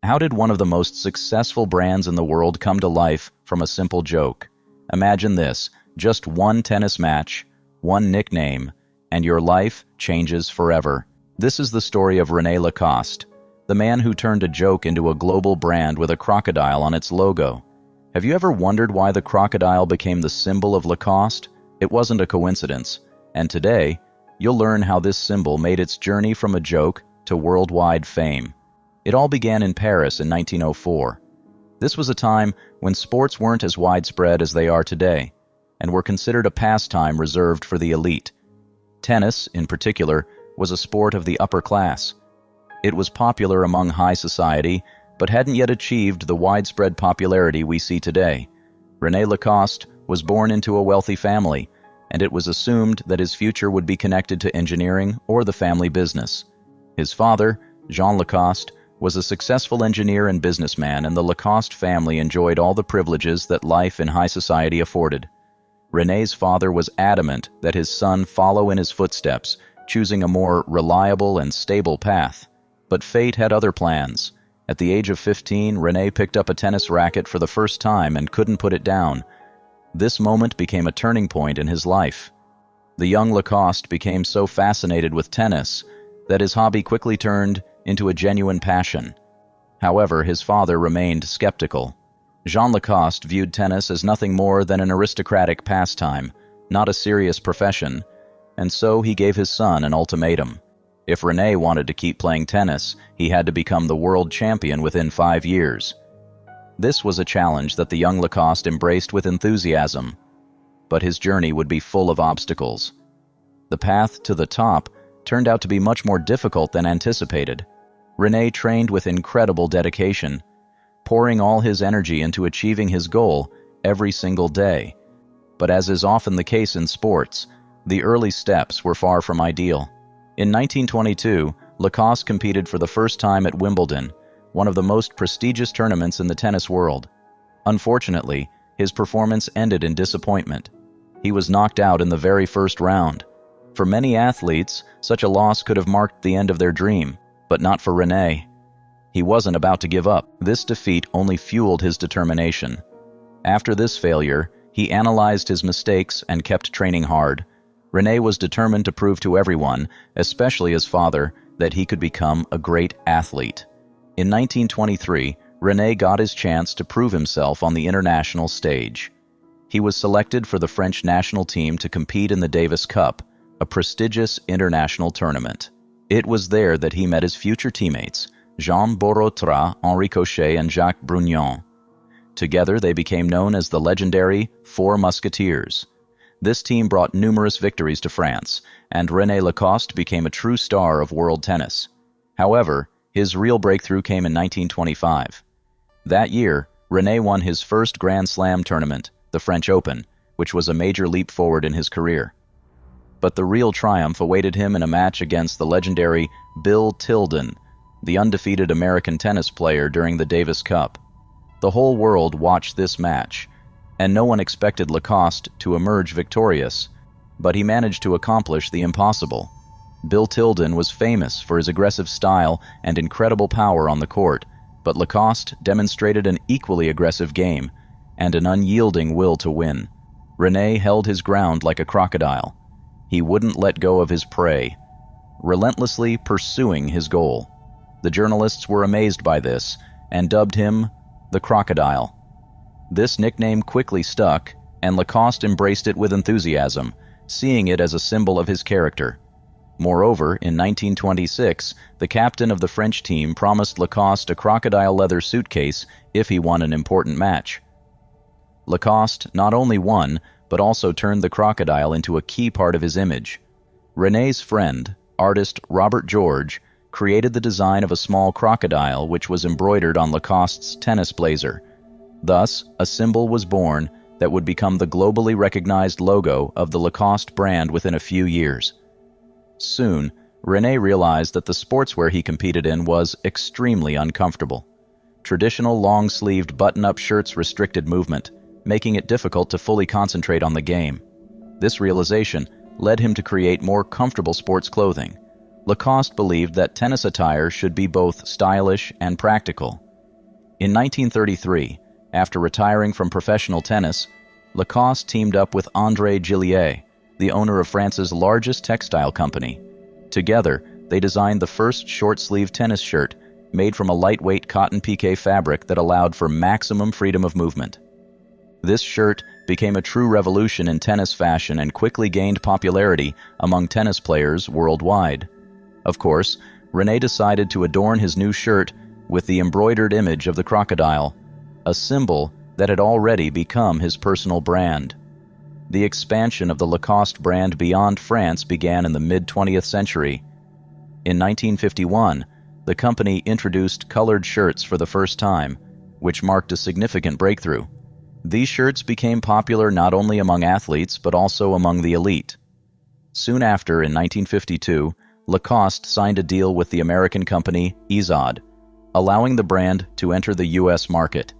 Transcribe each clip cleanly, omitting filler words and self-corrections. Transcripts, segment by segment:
How did one of the most successful brands in the world come to life from a simple joke? Imagine this, just one tennis match, one nickname, and your life changes forever. This is the story of Renee Lacoste, the man who turned a joke into a global brand with a crocodile on its logo. Have you ever wondered why the crocodile became the symbol of Lacoste? It wasn't a coincidence, and today, you'll learn how this symbol made its journey from a joke to worldwide fame. It all began in Paris in 1904. This was a time when sports weren't as widespread as they are today, and were considered a pastime reserved for the elite. Tennis, in particular, was a sport of the upper class. It was popular among high society, but hadn't yet achieved the widespread popularity we see today. Renee Lacoste was born into a wealthy family, and it was assumed that his future would be connected to engineering or the family business. His father, Jean Lacoste, was a successful engineer and businessman, and the Lacoste family enjoyed all the privileges that life in high society afforded. Renee's father was adamant that his son follow in his footsteps, choosing a more reliable and stable path. But fate had other plans. At the age of 15, Renee picked up a tennis racket for the first time and couldn't put it down. This moment became a turning point in his life. The young Lacoste became so fascinated with tennis that his hobby quickly turned into a genuine passion. However, his father remained skeptical. Jean Lacoste viewed tennis as nothing more than an aristocratic pastime, not a serious profession, and so he gave his son an ultimatum. If Renee wanted to keep playing tennis, he had to become the world champion within 5 years. This was a challenge that the young Lacoste embraced with enthusiasm, but his journey would be full of obstacles. The path to the top turned out to be much more difficult than anticipated. Renee trained with incredible dedication, pouring all his energy into achieving his goal every single day. But as is often the case in sports, the early steps were far from ideal. In 1922, Lacoste competed for the first time at Wimbledon, one of the most prestigious tournaments in the tennis world. Unfortunately, his performance ended in disappointment. He was knocked out in the very first round. For many athletes, such a loss could have marked the end of their dream, but not for Renee. He wasn't about to give up. This defeat only fueled his determination. After this failure, he analyzed his mistakes and kept training hard. Renee was determined to prove to everyone, especially his father, that he could become a great athlete. In 1923, Renee got his chance to prove himself on the international stage. He was selected for the French national team to compete in the Davis Cup, a prestigious international tournament. It was there that he met his future teammates, Jean Borotra, Henri Cochet, and Jacques Brugnon. Together, they became known as the legendary Four Musketeers. This team brought numerous victories to France, and Renee Lacoste became a true star of world tennis. However, his real breakthrough came in 1925. That year, Renee won his first Grand Slam tournament, the French Open, which was a major leap forward in his career. But the real triumph awaited him in a match against the legendary Bill Tilden, the undefeated American tennis player during the Davis Cup. The whole world watched this match, and no one expected Lacoste to emerge victorious, but he managed to accomplish the impossible. Bill Tilden was famous for his aggressive style and incredible power on the court, but Lacoste demonstrated an equally aggressive game and an unyielding will to win. Renee held his ground like a crocodile. He wouldn't let go of his prey, relentlessly pursuing his goal. The journalists were amazed by this and dubbed him the crocodile. This nickname quickly stuck, and Lacoste embraced it with enthusiasm, seeing it as a symbol of his character. Moreover, in 1926, the captain of the French team promised Lacoste a crocodile leather suitcase if he won an important match. Lacoste not only won, but also turned the crocodile into a key part of his image. Renee's friend, artist Robert George, created the design of a small crocodile which was embroidered on Lacoste's tennis blazer. Thus, a symbol was born that would become the globally recognized logo of the Lacoste brand within a few years. Soon, Renee realized that the sportswear he competed in was extremely uncomfortable. Traditional long-sleeved button-up shirts restricted movement, making it difficult to fully concentrate on the game. This realization led him to create more comfortable sports clothing. Lacoste believed that tennis attire should be both stylish and practical. In 1933, after retiring from professional tennis, Lacoste teamed up with André Gillier, the owner of France's largest textile company. Together, they designed the first short-sleeve tennis shirt made from a lightweight cotton piqué fabric that allowed for maximum freedom of movement. This shirt became a true revolution in tennis fashion and quickly gained popularity among tennis players worldwide. Of course, Renee decided to adorn his new shirt with the embroidered image of the crocodile, a symbol that had already become his personal brand. The expansion of the Lacoste brand beyond France began in the mid-20th century. In 1951, the company introduced colored shirts for the first time, which marked a significant breakthrough. These shirts became popular not only among athletes but also among the elite. Soon after, in 1952, Lacoste signed a deal with the American company Izod, allowing the brand to enter the U.S. market.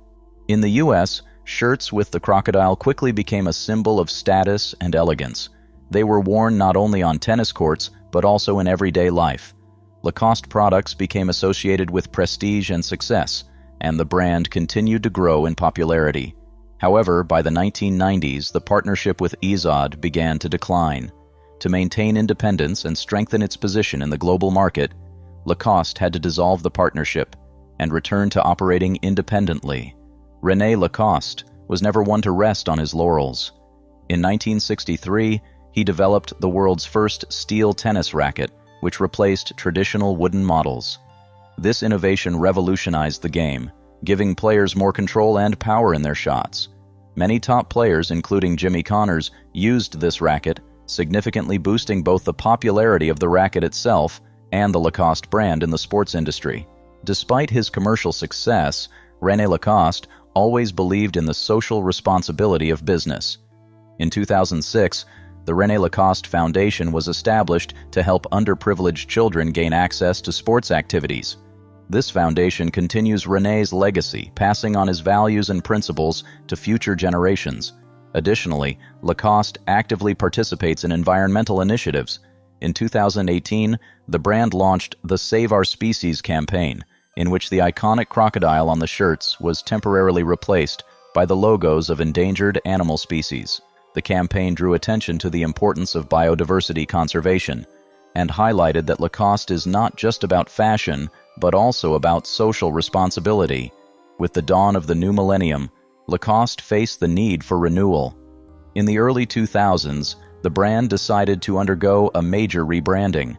In the U.S., shirts with the crocodile quickly became a symbol of status and elegance. They were worn not only on tennis courts but also in everyday life. Lacoste products became associated with prestige and success, and the brand continued to grow in popularity. However, by the 1990s, the partnership with Izod began to decline. To maintain independence and strengthen its position in the global market, Lacoste had to dissolve the partnership and return to operating independently. Renee Lacoste was never one to rest on his laurels. In 1963, he developed the world's first steel tennis racket, which replaced traditional wooden models. This innovation revolutionized the game, giving players more control and power in their shots. Many top players, including Jimmy Connors, used this racket, significantly boosting both the popularity of the racket itself and the Lacoste brand in the sports industry. Despite his commercial success, Renee Lacoste always believed in the social responsibility of business. In 2006, the Renee Lacoste Foundation was established to help underprivileged children gain access to sports activities. This foundation continues Renee's legacy, passing on his values and principles to future generations. Additionally, Lacoste actively participates in environmental initiatives. In 2018, the brand launched the Save Our Species campaign, in which the iconic crocodile on the shirts was temporarily replaced by the logos of endangered animal species. The campaign drew attention to the importance of biodiversity conservation and highlighted that Lacoste is not just about fashion, but also about social responsibility. With the dawn of the new millennium, Lacoste faced the need for renewal. In the early 2000s, the brand decided to undergo a major rebranding.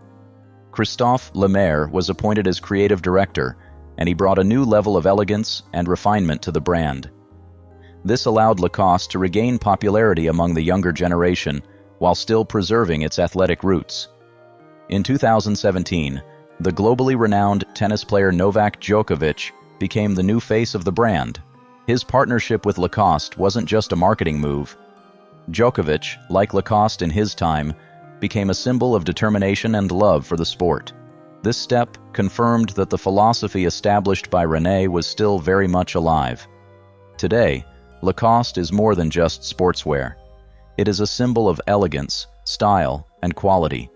Christophe Lemaire was appointed as creative director, and he brought a new level of elegance and refinement to the brand. This allowed Lacoste to regain popularity among the younger generation while still preserving its athletic roots. In 2017, the globally renowned tennis player Novak Djokovic became the new face of the brand. His partnership with Lacoste wasn't just a marketing move. Djokovic, like Lacoste in his time, became a symbol of determination and love for the sport. This step confirmed that the philosophy established by Renee was still very much alive. Today, Lacoste is more than just sportswear. It is a symbol of elegance, style, and quality.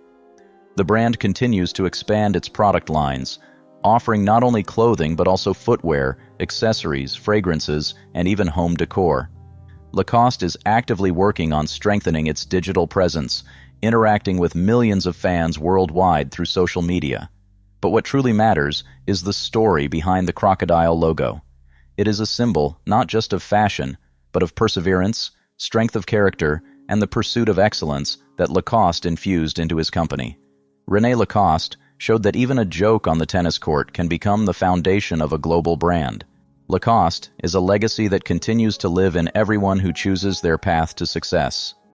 The brand continues to expand its product lines, offering not only clothing but also footwear, accessories, fragrances, and even home decor. Lacoste is actively working on strengthening its digital presence, interacting with millions of fans worldwide through social media. But what truly matters is the story behind the crocodile logo. It is a symbol not just of fashion, but of perseverance, strength of character, and the pursuit of excellence that Lacoste infused into his company. Renee Lacoste showed that even a joke on the tennis court can become the foundation of a global brand. Lacoste is a legacy that continues to live in everyone who chooses their path to success.